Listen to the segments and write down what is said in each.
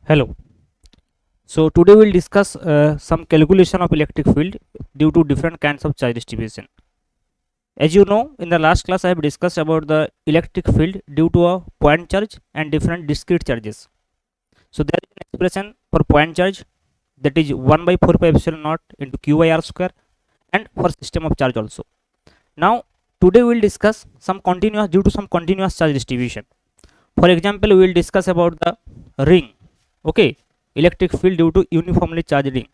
Hello. So today we'll discuss some calculation of electric field due to different kinds of charge distribution. As you know, in the last class I have discussed about the electric field due to a point charge and different discrete charges. So there is an expression for point charge, that is 1 by 4 pi epsilon naught into q by r square, and for system of charge also. Now today we will discuss some continuous due to some continuous charge distribution. For example, we will discuss about the ring. Okay, electric field due to uniformly charge ring.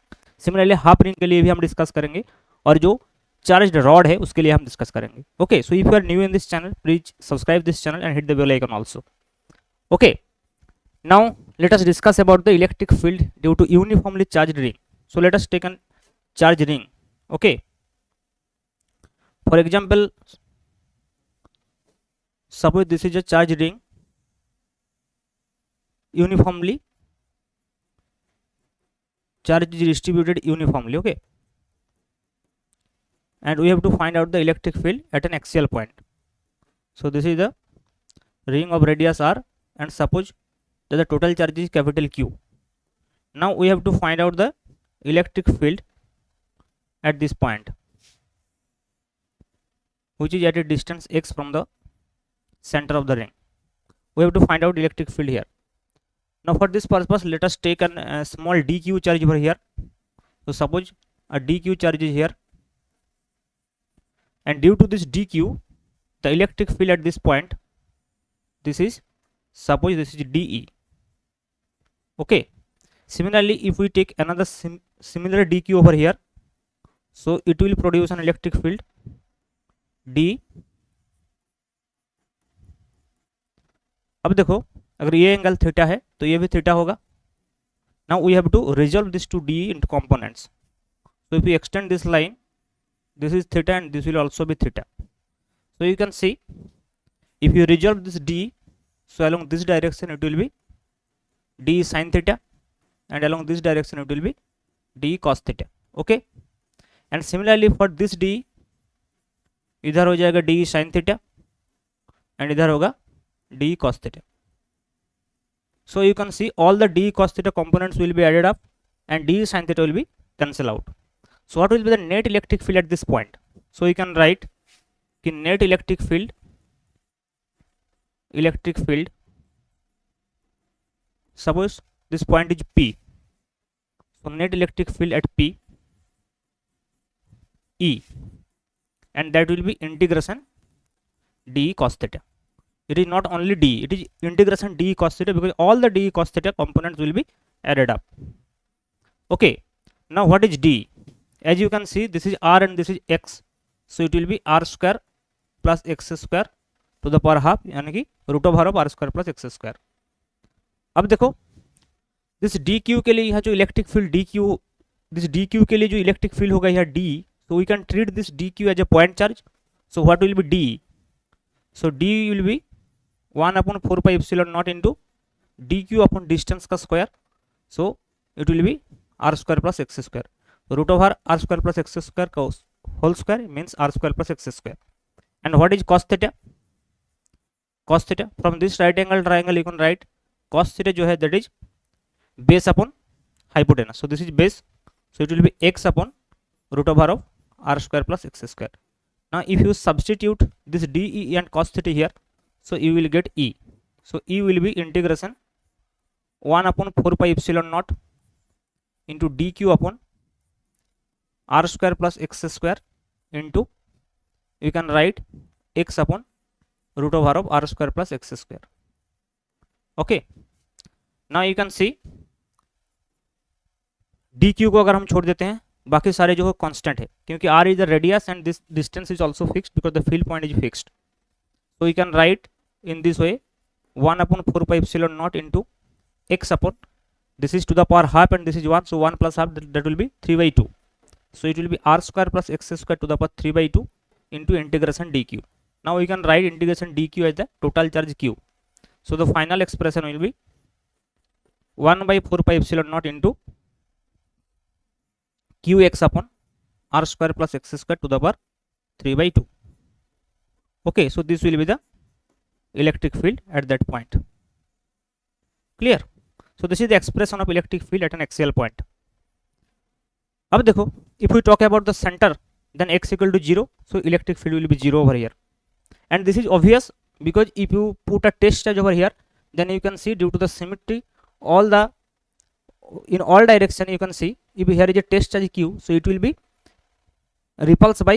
Similarly half ring के लिए भी हम discuss करेंगे और जो charge rod है उसके लिए हम डिस्कस करेंगे. Okay, so if you are new in this channel please subscribe this channel and hit the bell icon also. Okay, now let us discuss about the electric field due to uniformly charged ring. So let us take an charge ring. Okay, for example, suppose this is a charge ring uniformly charge is distributed uniformly. Okay, and we have to find out the electric field at an axial point. So this is the ring of radius r, and suppose that the total charge is capital Q. Now we have to find out the electric field at this point, which is at a distance x from the center of the ring. We have to find out electric field here. Now for this purpose, let us take a small dq charge over here. So suppose a dq charge is here, and due to this dq, the electric field at this point, this is, suppose this is dE. Okay, similarly if we take another similar dq over here, so it will produce an electric field d. अब देखो, अगर ये angle theta है तो ये भी theta होगा. Now we have to resolve this two D into components. So if you extend this line, this is theta and this will also be theta. So you can see, if you resolve this d, so along this direction it will be d sin theta, and along this direction it will be d cos theta. Okay, and similarly for this d, इधर हो जाएगा d sin theta and इधर होगा d cos theta. So you can see all the d cos theta components will be added up and d sin theta will be cancelled out. So what will be the net electric field at this point? So you can write कि net electric field suppose this point is P. So net electric field at P E, and that will be integration d cos theta. It is not only d, it is integration d cos theta, because all the d cos theta components will be added up. Okay, now what is d? As you can see, this is r and this is x, so it will be r square plus x square to the power half, यानी कि root of r square plus x square. अब देखो, this dq के लिए यहाँ जो electric field dq, this dq के लिए जो इलेक्ट्रिक फील्ड होगा यहाँ d, so we can treat this dq as a point charge. So what will be d? So d will be 1/4 pi epsilon naught into dq upon distance का square. So it will be r square plus x square. Root of r square plus x square whole square means r square plus x square. And what is cos theta? Cos theta, from this right angle triangle you can write cos theta जो है that is base upon hypotenuse. So this is base, so it will be x upon root of r square plus x square. Now if you substitute this dE and cos theta here, so you will get E. So E will be integration 1/4 pi epsilon naught into dq upon r square plus x square into, you can write x upon root of r square plus x square. Okay, now you can see dq को अगर हम छोड़ देते हैं, बाकी सारे जो है कांस्टेंट है, क्योंकि r is the radius and this distance is also fixed because the field point is fixed. So you can write in this way 1/4 pi epsilon naught into x upon, this is to the power half and this is 1, so 1 plus half, that will be 3/2. So it will be r square plus x square to the power 3/2 into integration dq. Now we can write integration dq as the total charge q. So the final expression will be 1/4 pi epsilon naught into qx upon r square plus x square to the power 3/2. Okay, so this will be the electric field at that point. Clear? So this is the expression of electric field at an axial point. अब देखो, if we talk about the center, then x equal to 0, so electric field will be 0 over here. And this is obvious because if you put a test charge over here, then you can see due to the symmetry, in all direction you can see, if here is a test charge q, so it will be repulsed by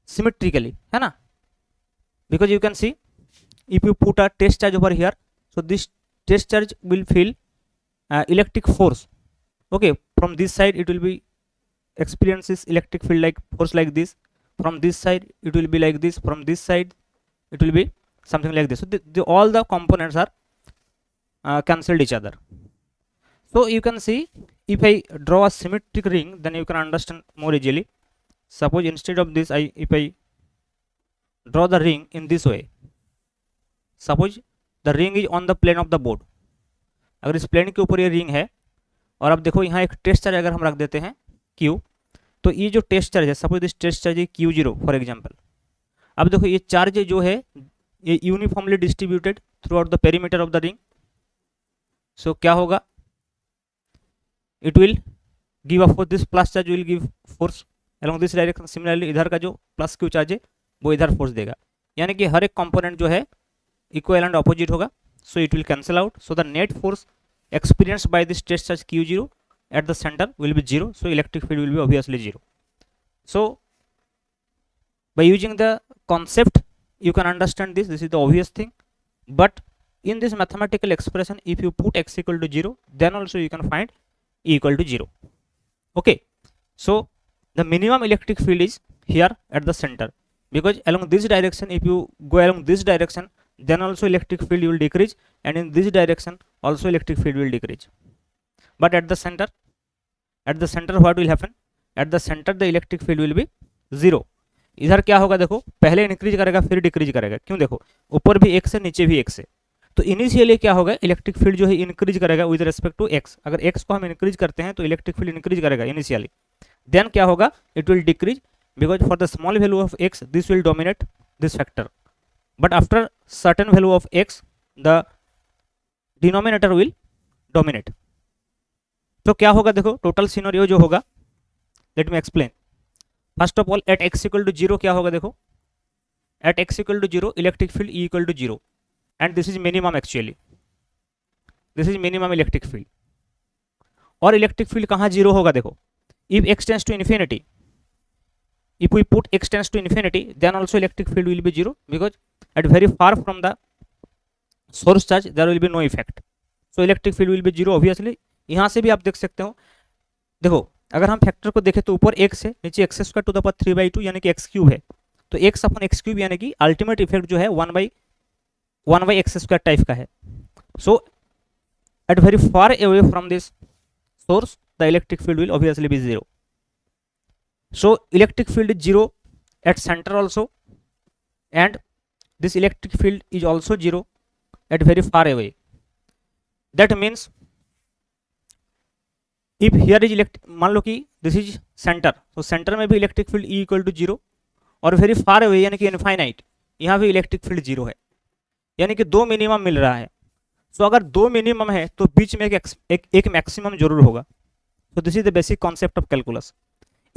symmetrically, है ना, because you can see if you put a test charge over here, so this test charge will feel electric force. Okay, from this side it will be experiences electric field like force like this, from this side it will be like this, from this side it will be something like this. So all the components are cancelled each other. So you can see, if I draw a symmetric ring, then you can understand more easily. Suppose instead of this, if I draw the ring in this way, suppose the ring is on the plane of the board. अगर इस plane के ऊपर ये ring है और अब देखो यहाँ एक टेस्ट चार्ज अगर हम रख देते हैं Q, तो ये जो टेस्ट चार्ज है, सपोज दिस टेस्ट चार्ज है Q0 फॉर एग्जांपल. अब देखो ये चार्ज जो है ये uniformly distributed throughout the perimeter of the ring. So क्या होगा, it will give a force, this plus charge will give force along this direction. Similarly इधर का जो प्लस Q चार्ज है वो इधर फोर्स देगा, यानी कि हर एक कंपोनेंट जो है इक्वल एंड ऑपोजिट होगा. सो it will cancel out. So the net force experienced by this test charge Q0 at the center will be 0. So electric field will be obviously 0. So by using the concept you can understand this. This is the obvious thing. But in this mathematical expression, if you put x equal to 0, then also you can find E equal to 0. Okay. So the minimum electric field is here at the center, because along this direction, if you go along this direction, then also electric field will decrease, and in this direction also electric field will decrease. But at the center what will happen? At the center the electric field will be 0. इधर क्या होगा, देखो पहले increase करेगा फिर decrease करेगा. क्यों, देखो ऊपर भी x है नीचे भी x है, तो इनिशियली क्या होगा, इलेक्ट्रिक फील्ड जो है इंक्रीज करेगा विद रेस्पेक्ट टू x. अगर x को हम इंक्रीज करते हैं तो इलेक्ट्रिक फील्ड इंक्रीज करेगा इनिशियली. देन क्या होगा, it will decrease, because for the small value of x this will dominate this factor, but after certain value of x the denominator will dominate. तो क्या होगा, देखो टोटल सिनेरियो जो होगा, let me explain. First of all at x equal to 0 क्या होगा, देखो at x equal to 0 electric field E equal to 0, and this is minimum. Actually this is minimum electric field. और electric field कहाँ 0 होगा, देखो if x tends to infinity, if we put x tends to infinity, then also electric field will be 0, because at very far from the source charge there will be no effect. So electric field will be 0 obviously. यहाँ से भी आप देख सकते हो, देखो अगर हम फैक्टर को देखें तो ऊपर x है, नीचे x square to the power 3/2 यानी कि x क्यूब है, तो x अपन x क्यूब यानी कि अल्टीमेट इफेक्ट जो है 1/x स्क्वायर टाइप का है. So at very far away from this source the electric field will obviously be 0. So electric field is 0 at center also, and this electric field is also 0 at very far away. That means if here is मान लो कि this is center, तो center में भी electric field E equal to 0, और very far away यानी कि infinite, यहाँ भी electric field 0 है, यानी कि 2 मिनिमम मिल रहा है. So अगर 2 मिनिमम है तो बीच में एक मैक्सिमम जरूर होगा. So this is the basic concept of calculus.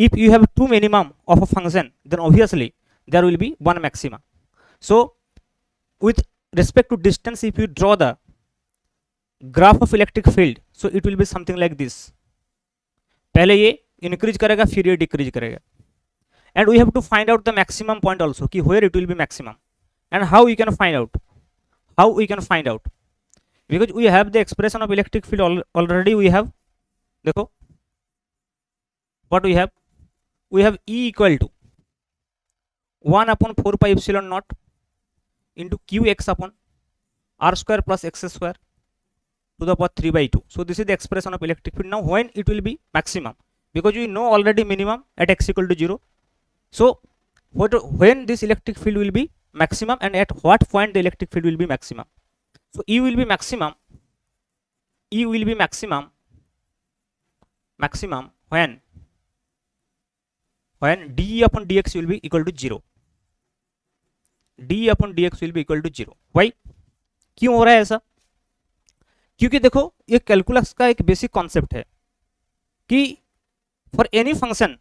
If you have 2 minimum of a function, then obviously there will be 1 maxima. So with respect to distance, if you draw the graph of electric field, so it will be something like this. पहले ये increase करेगा फिर ये decrease करेगा, and we have to find out the maximum point also, कि where it will be maximum, and how we can find out. How we can find out? Because we have the expression of electric field already. We have, देखो what we have. We have E equal to 1 upon 4 pi epsilon naught into qx upon r square plus x square to the power 3/2. So this is the expression of electric field. Now when it will be maximum, because we know already minimum at x equal to 0. So when this electric field will be maximum, and at what point the electric field will be maximum. So E will be maximum when dE upon dx will be equal to 0. dE upon dx will be equal to 0. Why? क्यों हो रहा है ऐसा? क्योंकि देखो ये calculus का एक बेसिक कॉन्सेप्ट है कि for any function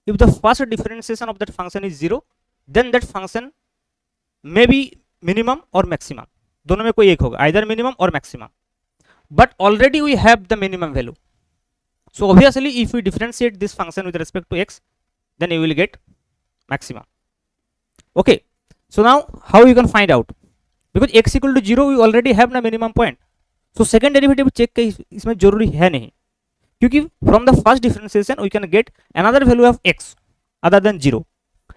if the first differentiation of that function is 0 then that function may be minimum और मैक्सिमम, दोनों में कोई एक होगा, आइदर मिनिमम और maximum, but already we have the minimum value. So obviously if we differentiate this function with respect to x, then you will get maximum. Okay, so now how you can find out? Because x equal to 0 we already have the minimum point, so second derivative check का इसमें जरूरी है नहीं, क्योंकि from the first differentiation we can get another value of x other than 0,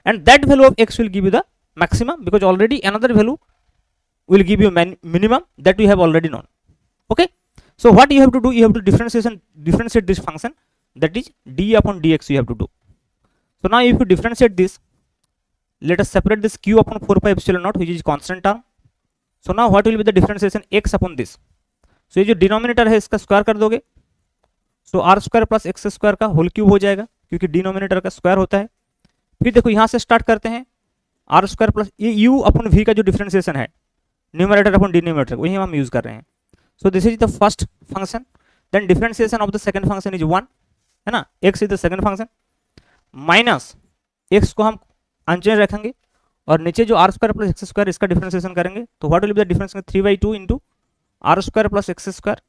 and that value of x will give you the maximum, because already another value will give you minimum that we have already known. Okay, so what you have to do, you have to differentiate this function, that is d upon dx you have to do. So now if you differentiate this, let us separate this q upon 4 pi epsilon naught which is constant term. So now what will be the differentiation x upon this? So ये जो denominator है इसका square कर दोगे, so r square plus x square का whole cube हो जाएगा, क्योंकि डिनोमिनेटर का स्क्वायर होता है. फिर देखो यहाँ से स्टार्ट करते हैं, आर स्क्वायर प्लस ये यू अपॉन वी का जो डिफरेंशिएशन है, न्यूमरेटर अपॉन डिनोमिनेटर, वही हम यूज कर रहे हैं. So this is the first function, then differentiation of the second function is 1, है ना, x is the second function, minus x को हम अनचेंज रखेंगे और नीचे जो r square plus x square इसका डिफरेंशिएशन करेंगे, तो what will be the difference 3/2 into r square plus x square,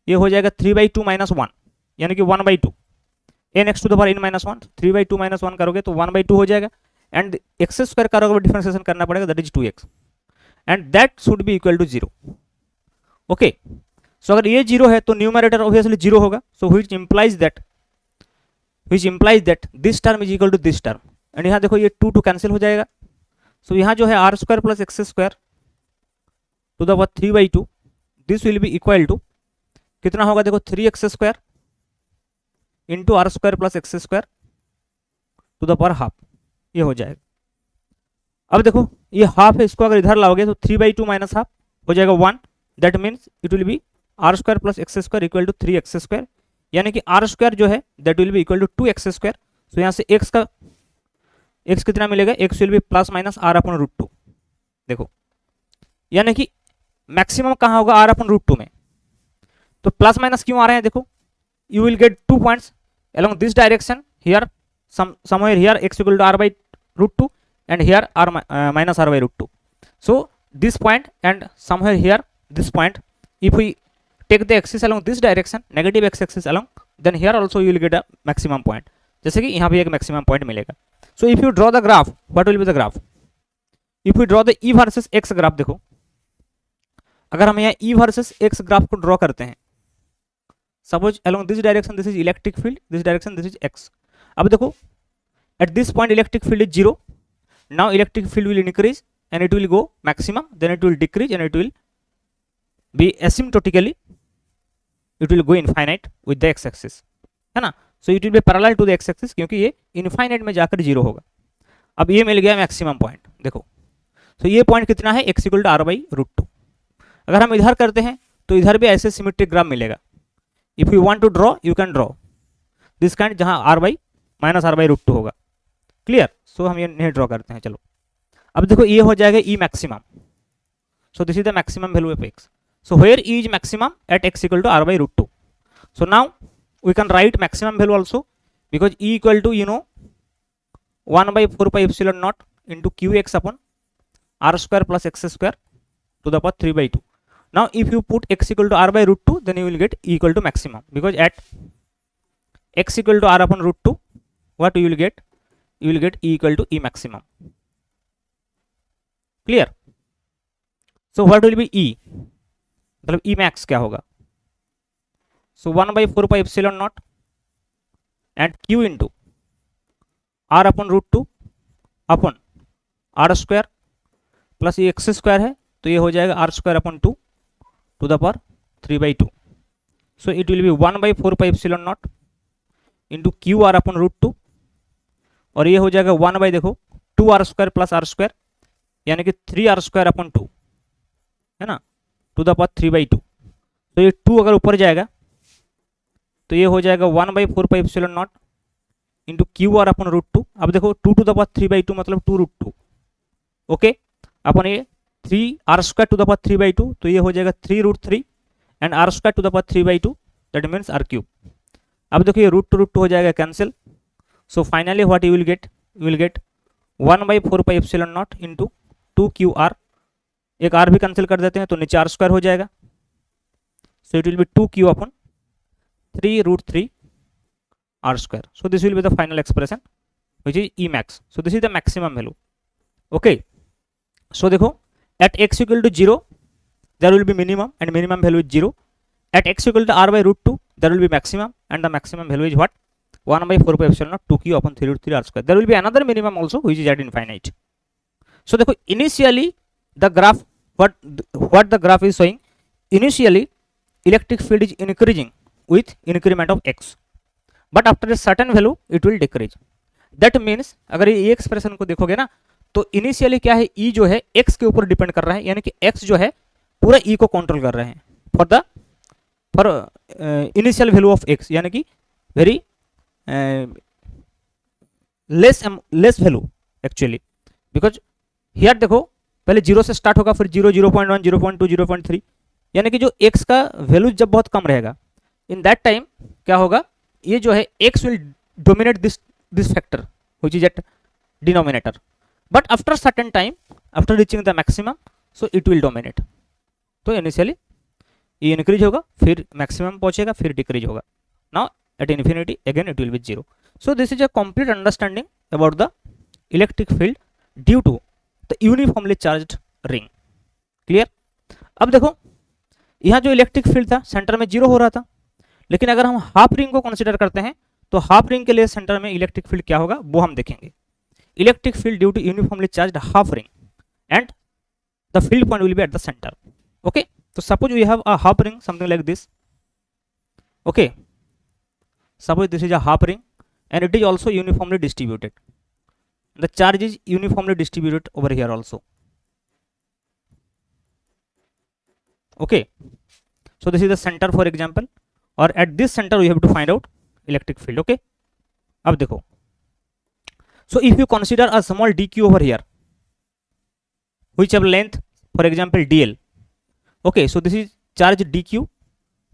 ये हो जाएगा 3/2 माइनस 1 यानी कि 1/2, n x to the power n minus 1, 3/2 minus 1 करोगे तो 1/2 हो जाएगा, एंड एक्स स्क्वायर करोगे डिफरेंशिएशन करना पड़ेगा, that is 2x, and that should be equal to 0. Okay, so अगर ये 0 है तो न्यूमरेटर ऑब्वियसली 0 होगा, so which implies that this term is equal to this term, and यहाँ देखो ये 2 कैंसिल हो जाएगा, सो यहाँ जो है r square plus x square to the power 3/2, this will be equal to कितना होगा, देखो 3x square into r square plus x square to the power half, ये हो जाएगा. अब देखो ये हाफ है, इसको अगर इधर लाओगे तो 3/2 माइनस हाफ हो जाएगा 1, that means it will be R square plus x square equal to 3x square, यानी कि आर स्क्वायर जो है that will be equal to 2x square. So यहाँ से x कितना मिलेगा, x will be plus minus R upon root 2. देखो यानी कि मैक्सिमम कहाँ होगा, आर अपॉन रूट 2 में, तो प्लस माइनस क्यों आ रहे हैं, देखो you will gate 2 points along this direction, here somewhere here x equal to r by root 2 and here r minus r by root 2. So this point and somewhere here this point, if we take the axis along this direction, negative x axis along, then here also you will get a maximum point, जैसे कि यहाँ पे एक maximum point मिलेगा. So if you draw the graph, what will be the graph? If we draw the e versus x graph, देखो अगर हम यहाँ e versus x ग्राफ को ड्रॉ करते हैं, suppose along this direction this is electric field, this direction this is x. अब देखो at this point electric field is 0, now electric field will increase and it will go maximum, then it will decrease and it will be asymptotically, it will go infinite with the x axis, है ना. So it will be parallel to the x axis, क्योंकि ये infinite में जाकर 0 होगा. अब ये मिल गया मैक्सिमम पॉइंट, देखो तो ये पॉइंट कितना है, x equal to r by root 2. अगर हम इधर करते हैं तो इधर भी ऐसे सिमेट्रिक ग्राफ मिलेगा. If you want to draw you can draw this kind, जहां r बाई माइनस r बाई रूट 2 होगा. क्लियर. सो हम ये नहीं ड्रॉ करते हैं. चलो अब देखो ये हो जाएगा e maximum, so this is the maximum value of x. So where e is maximum at x equal to r by root 2. So now we can write maximum value also, because e equal to 1 by 4 pi epsilon naught into qx upon r square plus x square to the power 3/2. Now if you put x equal to r by root 2, then you will get e equal to maximum, because at x equal to r upon root 2, what you will get, you will get e equal to e maximum. Clear. So what will be e, मतलब e max क्या होगा, so 1 by 4 pi epsilon naught and q into r upon root 2 upon r square plus ये x square है तो ये हो जाएगा r square upon 2 to the power 3/2. So it will be 1 by 4 pi epsilon naught into q r upon root 2, और ये हो जाएगा 1 by देखो 2r square plus r square यानी कि 3r square upon 2, है ना, to the power 3/2. तो ये 2 अगर ऊपर जाएगा तो ये हो जाएगा 1 by 4 pi epsilon naught into q r upon root 2. अब देखो 2 to the power 3/2 मतलब 2 रूट 2. ओके, अपन ये 3 r square to the power 3/2, तो ये हो जाएगा 3 root 3 and r square to the power 3/2 that means r cube. अब देखो ये रूट टू हो जाएगा cancel. So finally what you will get 1/4 epsilon naught into 2QR। एक आर भी कैंसिल कर देते हैं तो नीचे आर स्क्वायर हो जाएगा। So it will be 2Q upon 3√3 R square. So this will be the final expression which is E max. So this is the maximum value. Okay, so देखो at x equal to 0 there will be minimum and minimum value is 0. At x equal to r/√2 there will be maximum and the maximum value is what? 1/4 pi epsilon naught 2Q upon 3√3 r square. There will be another minimum also which is at infinite. So देखो initially the graph what the graph is showing, initially electric field is increasing with increment of x, but after a certain value it will decrease. That means अगर ये expression को देखोगे ना तो initially क्या है, E जो है x के ऊपर डिपेंड कर रहा है, यानी कि x जो है पूरा E को कंट्रोल कर रहे हैं for initial value of x, यानी कि very less value actually, because here देखो पहले 0 से स्टार्ट होगा, फिर 0, 0.1, 0.2, 0.3, यानी कि जो x का वैल्यू जब बहुत कम रहेगा इन दैट टाइम क्या होगा, ये जो है x will dominate this factor which is at denominator, but after certain time after reaching the maximum so it will dominate. तो इनिशियली ये इंक्रीज होगा, फिर मैक्सिमम पहुंचेगा, फिर डिक्रीज होगा। Now at infinity again it will be 0। So this is a complete understanding about the electric field due to the uniformly charged ring. Clear? अब देखो यहाँ जो इलेक्ट्रिक फील्ड था सेंटर में 0 हो रहा था, लेकिन अगर हम हाफ रिंग को कंसिडर करते हैं तो हाफ रिंग के लिए सेंटर में इलेक्ट्रिक फील्ड क्या होगा वो हम देखेंगे। Electric field due to uniformly charged half ring and the field point will be at the centre. Okay, so suppose we have a half ring something like this. Okay, suppose this is a half ring and it is also uniformly distributed. The charge is uniformly distributed over here also. Okay, so this is the center for example, or at this center we have to find out electric field. Okay, अब देखो, so if you consider a small dq over here which have length for example dl. Okay, so this is charge dq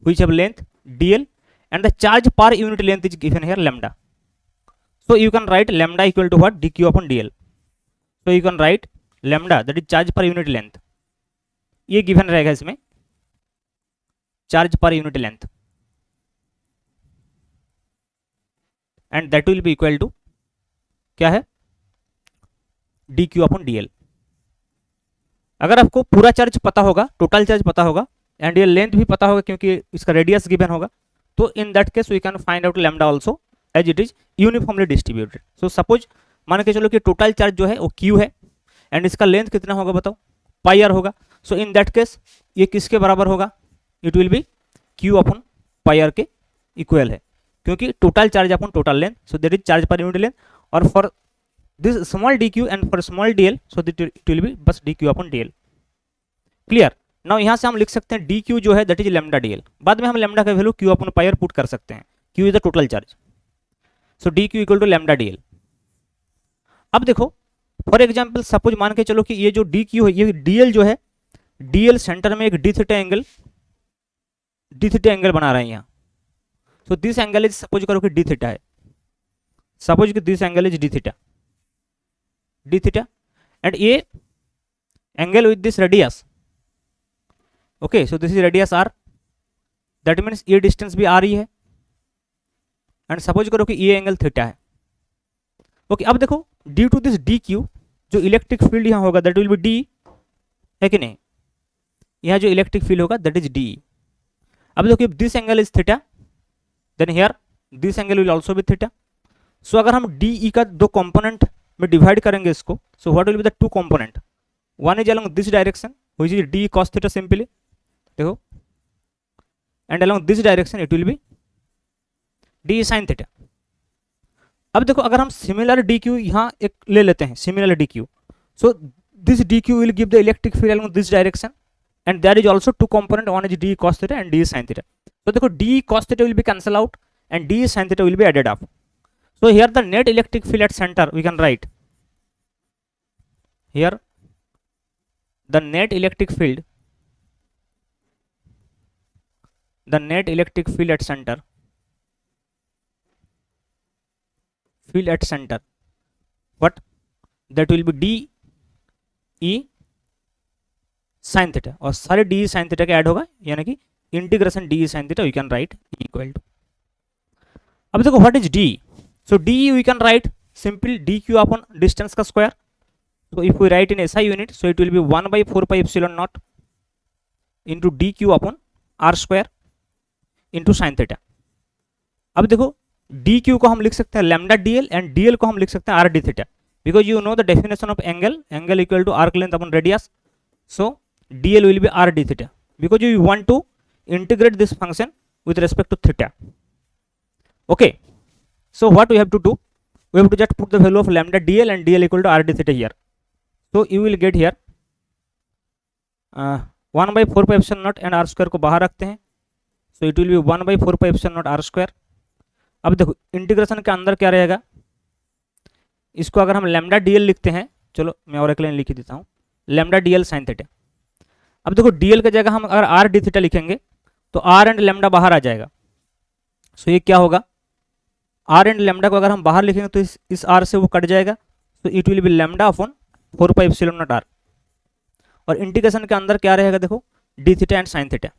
which have length dl and the charge per unit length is given here lambda. So you can write lambda equal to what? dq upon dl. So you can write lambda that is charge per unit length, ये given रहेगा इसमें charge per unit length and that will be equal to क्या है? dq upon dl. अगर आपको पूरा charge पता होगा, टोटल चार्ज पता होगा एंड ये लेंथ भी पता होगा क्योंकि इसका रेडियस गिवन होगा, तो in that case we can find out lambda also as it is uniformly distributed. So suppose मान के चलो कि टोटल चार्ज जो है वो क्यू है एंड इसका लेंथ कितना होगा बताओ? पाई आर होगा। सो इन दैट केस ये किसके बराबर होगा? It will be q upon pi r के इक्वल है, क्योंकि total charge upon total length, so that is charge per unit length, और for this small dq and for small dl so that it will be बस dq upon dl। Clear? Now यहाँ से हम लिख सकते हैं dq जो है दैट इज लैम्डा dl, बाद में हम लैम्डा का value q upon pi r put कर सकते हैं, q is the total charge, so dq equal to lambda dl। अब देखो फॉर एग्जांपल सपोज मान के चलो कि ये जो dq है, ये dl जो है, dl सेंटर में एक d थीटा एंगल बना रहे हैं यहाँ। So this angle is suppose करो कि d थीटा है, सपोज कि this angle is d theta and a angle with this radius. Okay, so this is radius r, that means ये distance भी r ही है and suppose करो कि ये एंगल थीटा है। ओके, अब देखो ड्यू टू दिस dq जो इलेक्ट्रिक फील्ड यहाँ होगा दैट विल बी d, है कि नहीं? यहाँ जो इलेक्ट्रिक फील्ड होगा दैट इज d। अब देखो this angle is theta then here this angle will also be theta. So अगर हम de का दो कंपोनेंट में डिवाइड करेंगे इसको, so what will be the two component? One is along this direction which is d cos theta simply, देखो, and along this direction it will be d sin theta. अब देखो अगर हम सिमिलर dq यहाँ एक ले लेते हैं, similar dq, so this dq will give the electric field along this direction and there is also two component, one is d cos theta and d sin theta. तो देखो d cos theta will be cancel out and d sin theta will be added up. So here the net electric field at center we can write here the net electric field the net electric field at center what that will be d e sin theta, और सारे d e sine theta का add होगा, यानी कि integration d e sine theta we can write equal to, अब देखो what is d, so d we can write simple d q upon distance का square, so if we write in SI unit so it will be 1 by 4 pi epsilon naught into dq upon r square into sin theta। अब देखो dq को हम लिख सकते हैं lambda dl and dl को हम लिख सकते हैं r d theta, because you know the definition of angle equal to arc length upon radius, so dl will be r d theta because you want to integrate this function with respect to theta। Okay, so what we have to do, we have to just put the value of lambda dl and dl equal to r d theta here, so you will get here 1 by 4 pi epsilon naught and r square को बाहर रखते हैं, so it will be 1 by 4 pi epsilon naught r square। अब देखो integration के अंदर क्या रहेगा, इसको अगर हम लैम्डा dl लिखते हैं, चलो मैं और एक लाइन लिख देता हूँ, लैम्डा dl sin थीटा। अब देखो dl की जगह हम अगर r d थीटा लिखेंगे तो r एंड लैम्डा बाहर आ जाएगा, सो ये क्या होगा, r एंड लैम्डा को अगर हम बाहर लिखेंगे तो इस r से वो कट जाएगा, तो it will be lambda upon 4 pi epsilon naught r, और इंटीग्रेशन के अंदर क्या रहेगा देखो d theta and sine theta.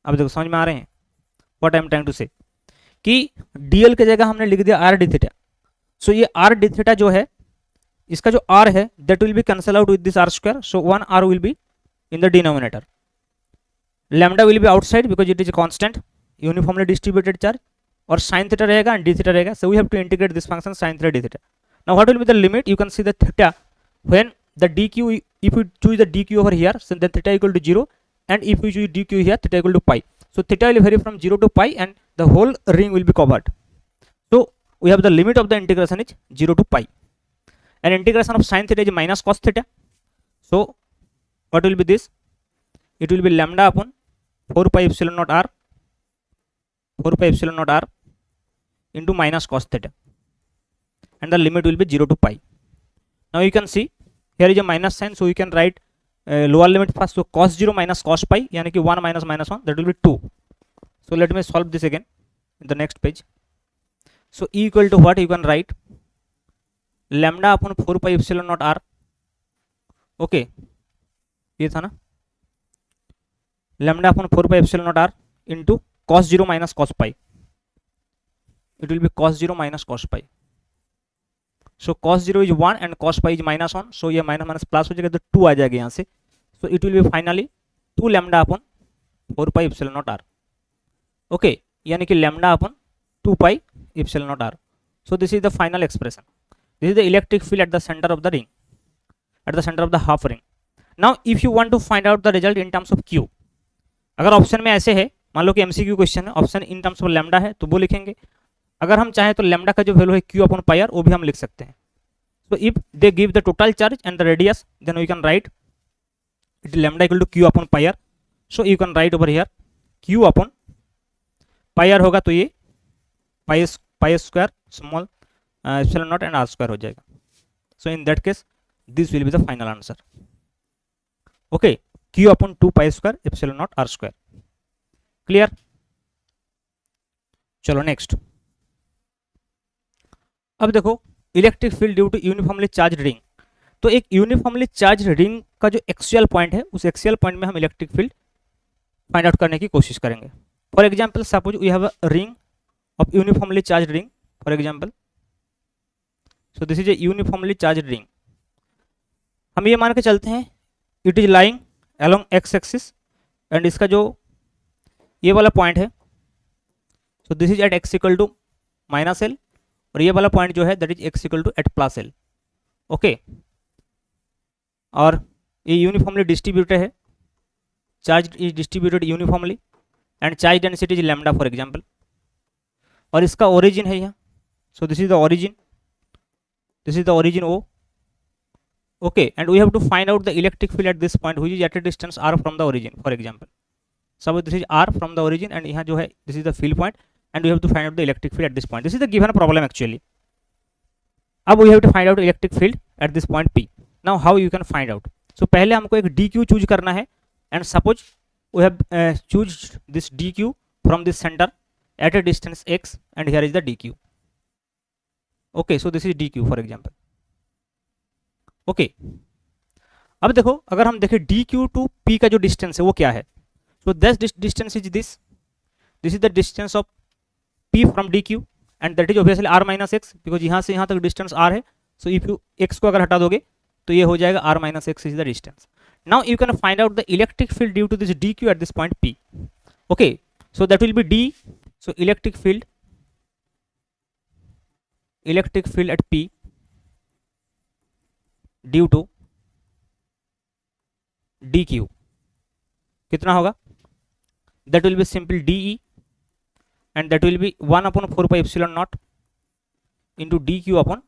अब देखो समझ में आ रहे हैं what I am trying to say, कि dl की जगह हमने लिख दिया r d थीटा, सो ये r d थीटा जो है इसका जो r है that will be cancel out with this r square, so 1 r will be in the denominator, lambda will be outside because it is a constant uniformly distributed charge, और sine theta रहेगा and d theta रहेगा, so we have to integrate this function sine theta d theta. Now what will be the limit, you can see the theta when the dq, if you choose the dq over here, so then theta equal to 0, and if you choose dq here theta equal to pi, so theta will vary from 0 to pi and the whole ring will be covered, so we have the limit of the integration is 0 to pi, and integration of sin theta is minus cos theta, so what will be this, it will be lambda upon 4 pi epsilon naught r, 4 pi epsilon naught r into minus cos theta, and the limit will be 0 to pi. Now you can see here is a minus sign, so you can write lower limit first, so cos 0 minus cos pi, यानी कि 1 minus minus 1, that will be 2. So let me solve this again in the next page. So E equal to what, you can write lambda upon 4 pi epsilon naught r, okay, ये था ना, lambda upon 4 pi epsilon naught r into cos 0 minus cos pi, it will be cos 0 minus cos pi, so cos 0 is 1 and cos pi is minus 1, so ये minus minus plus हो जाएगा तो 2 आ जाएगा यहाँ से, so it will be finally 2 lambda upon 4 pi epsilon naught r, okay, यानी कि lambda upon 2 pi epsilon naught r, so this is the final expression, this is the electric field at the center of the ring, at the center of the half ring। Now if you want to find out the result in terms of q, अगर option में ऐसे है, मान लो कि MCQ question है, option in terms of lambda है तो वो लिखेंगे, अगर हम चाहें तो लैम्डा का जो वैल्यू है q अपॉन पाई आर वो भी हम लिख सकते हैं, so if they give the total charge and the radius then we can write it is lambda equal to q upon pi r, so you can write over here q upon pi r होगा तो ये pi square small epsilon naught and r square हो जाएगा, so in that case this will be the final answer, okay, q upon 2 pi square epsilon naught r square, clear। चलो next, अब देखो electric field due to uniformly charge ring, तो एक uniformly charge ring का जो axial point है उस axial point में हम इलेक्ट्रिक फील्ड फाइंड आउट करने की कोशिश करेंगे। For example suppose we have a ring of uniformly charge ring, for example so this is a uniformly charge ring, हम ये मान के चलते हैं it is lying along x axis, and इसका जो ये वाला पॉइंट है so this is at x equal to minus L, और ये वाला पॉइंट जो है that is x equal to at plus L, okay, और ये यूनिफॉर्मली डिस्ट्रीब्यूटेड है, charge is distributed uniformly and charge density is lambda for example, और इसका ओरिजिन है यहाँ, so this is the origin, this is the origin O, okay, and we have to find out the electric field at this point which is at a distance r from the origin, for example suppose this is r from the origin and यहाँ जो है this is the field point and we have to find out the electric field at this point, this is the given problem actually, अब we have to find out electric field at this point P। now how you can find out, so पहले हमको एक dq choose करना है, and suppose we have choose this dq from this center at a distance x, and here is the dq. Okay, so this is dq for example. Okay, अब देखो अगर हम देखें dq टू p का जो distance है वो क्या है, so this distance is this is the distance of p from dq and that is obviously r minus x, because यहाँ से यहाँ तक डिस्टेंस r है, so if you x को अगर हटा दोगे तो ये हो जाएगा r minus x is the distance. Now you can find out the electric field due to this dq at this point p. Okay, so that will be d, so electric field at p due to dq कितना होगा, that will be simple de and that will be 1 upon 4 pi epsilon naught into dq upon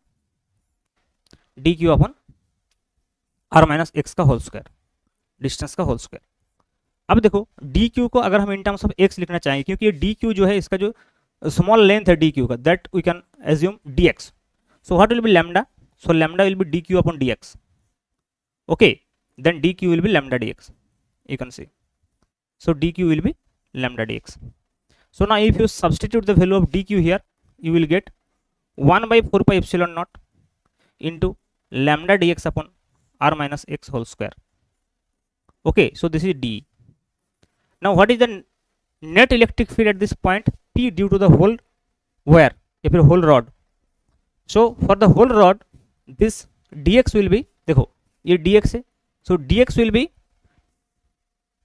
r minus x का whole square, distance का whole square. अब देखो dq को अगर हम in terms of x लिखना चाहेंगे, क्योंकि ये dq जो है इसका जो स्मॉल लेंथ है dq का, that we can assume dx. So what will be lambda, so lambda will be dq upon dx. Okay, then dq will be lambda dx, you can see. So dq will be lambda dx. So now if you substitute the value of dq here, you will get 1 by 4 pi epsilon naught into lambda dx upon r minus x whole square. Okay, so this is d. Now what is the net electric field at this point p due to the whole wire, या फिर whole rod. So for the whole rod this dx will be, देखो ये dx है, so dx will be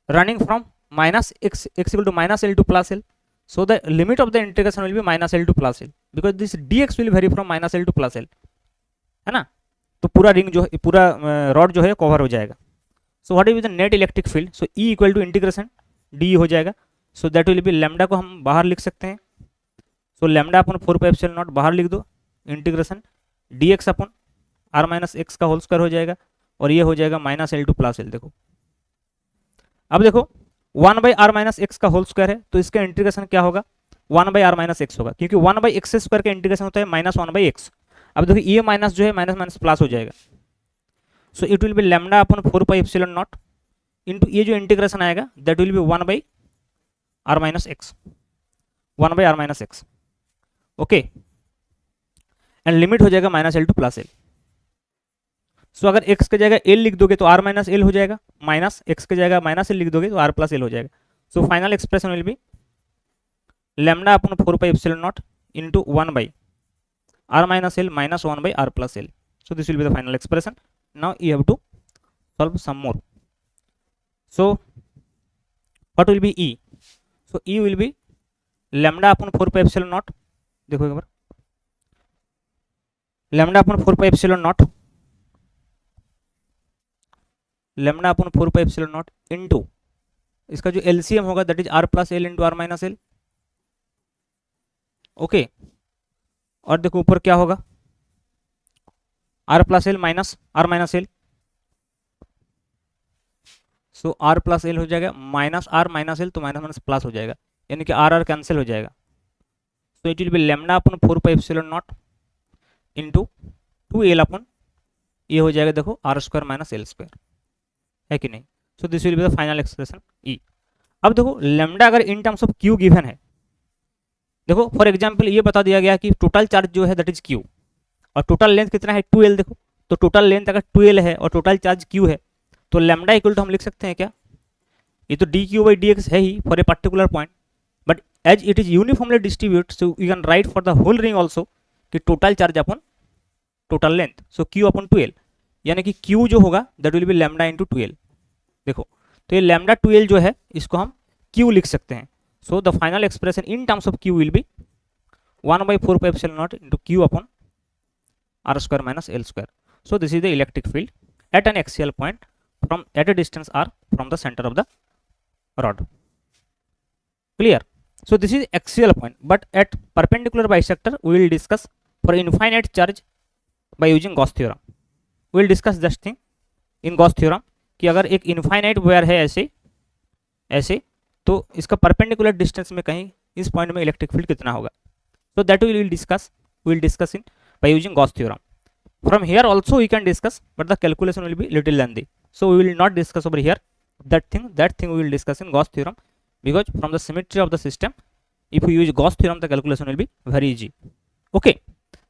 running from minus x equal to minus L to plus L. So the limit of the integration will be minus L to plus L, because this dx will vary from minus L to plus L, है ना. तो पूरा ring जो है, पूरा rod जो है cover हो जाएगा. So what is the net electric field, so E equal to integration d हो जाएगा. So that will be lambda को हम बाहर लिख सकते हैं, so lambda upon 4 pi epsilon naught बाहर लिख दो, integration dx upon r minus x का होल स्क्वायर हो जाएगा, और ये हो जाएगा minus L to plus L. देखो अब देखो 1 बाई आर माइनस एक्स का होल स्क्वायर है, तो इसका इंटीग्रेशन क्या होगा, 1 बाई आर माइनस एक्स होगा, क्योंकि 1 बाई एक्स स्क्वायर का इंटीग्रेशन होता है माइनस 1 बाई एक्स. अब देखो ये माइनस जो है माइनस माइनस प्लस हो जाएगा, so it will be lambda upon 4 pi epsilon naught into ये जो इंटीग्रेशन आएगा that will be 1 by r minus x, 1 by r minus x. Okay, and limit हो जाएगा minus L to plus L. So अगर x की जगह L लिख दोगे तो r माइनस L हो जाएगा, माइनस x की जगह माइनस L लिख दोगे तो r प्लस L हो जाएगा. So final expression will be lambda upon 4 pi epsilon naught into 1 by r minus L minus 1 by r plus L. So this will be the final expression. Now you have to solve some more. So what will be E? So E will be lambda upon 4 pi epsilon naught. देखो एक बार, lambda upon 4 pi epsilon naught, lambda upon 4 pi epsilon naught into इसका जो LCM होगा that is r plus L into r minus L. Okay, और देखो ऊपर क्या होगा, r plus L minus r minus L. So r plus L हो जाएगा माइनस आर माइनस एल, तो माइनस माइनस प्लस हो जाएगा, यानी कि आर आर कैंसिल हो जाएगा. So it will be lambda upon 4 pi epsilon naught into 2L upon ये हो जाएगा, देखो r square minus L square, है कि नहीं. So this will be the final expression ई. अब देखो लैम्डा अगर in terms of Q given है, देखो फॉर एग्जाम्पल ये बता दिया गया कि टोटल चार्ज जो है दैट इज क्यू, और टोटल लेंथ कितना है 2L. देखो तो टोटल लेंथ अगर 2L है और टोटल चार्ज क्यू है, तो लैम्डा इक्वल टू हम लिख सकते हैं क्या, ये तो D Q by D X है ही for a particular point, but as it is uniformly distribute, so you can write for the whole ring also कि total charge upon total length, so Q upon 2L, यानी कि Q जो होगा that will be lambda into 2L. देखो तो ये lambda 2L जो है इसको हम क्यू लिख सकते हैं. So the final expression in terms of Q will be 1 by 4 pi epsilon naught into q upon r square minus L square. So this is the electric field at an axial point from at a distance r from the center of the rod. Clear? So this is axial point, but at perpendicular bisector we will discuss for infinite charge by using Gauss theorem. We will discuss this thing in Gauss theorem कि अगर एक infinite wire है ऐसे ऐसे, तो इसका perpendicular distance में कहीं इस पॉइंट में इलेक्ट्रिक फील्ड कितना होगा. So that we will discuss in by using Gauss theorem. From here also we can discuss, but the calculation will be little lengthy, so we will not discuss over here. that thing we will discuss in Gauss theorem, because from the symmetry of the system, if you use Gauss theorem, the calculation will be very easy. Okay,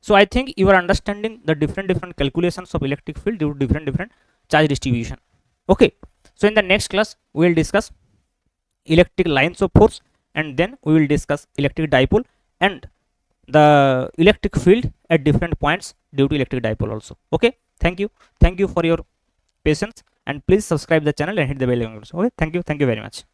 so I think you are understanding the different calculations of electric field due to different charge distribution. Okay, so in the next class we will discuss electric lines of force, and then we will discuss electric dipole and the electric field at different points due to electric dipole also. Okay, thank you for your patience, and please subscribe the channel and hit the bell icon. Okay, thank you very much.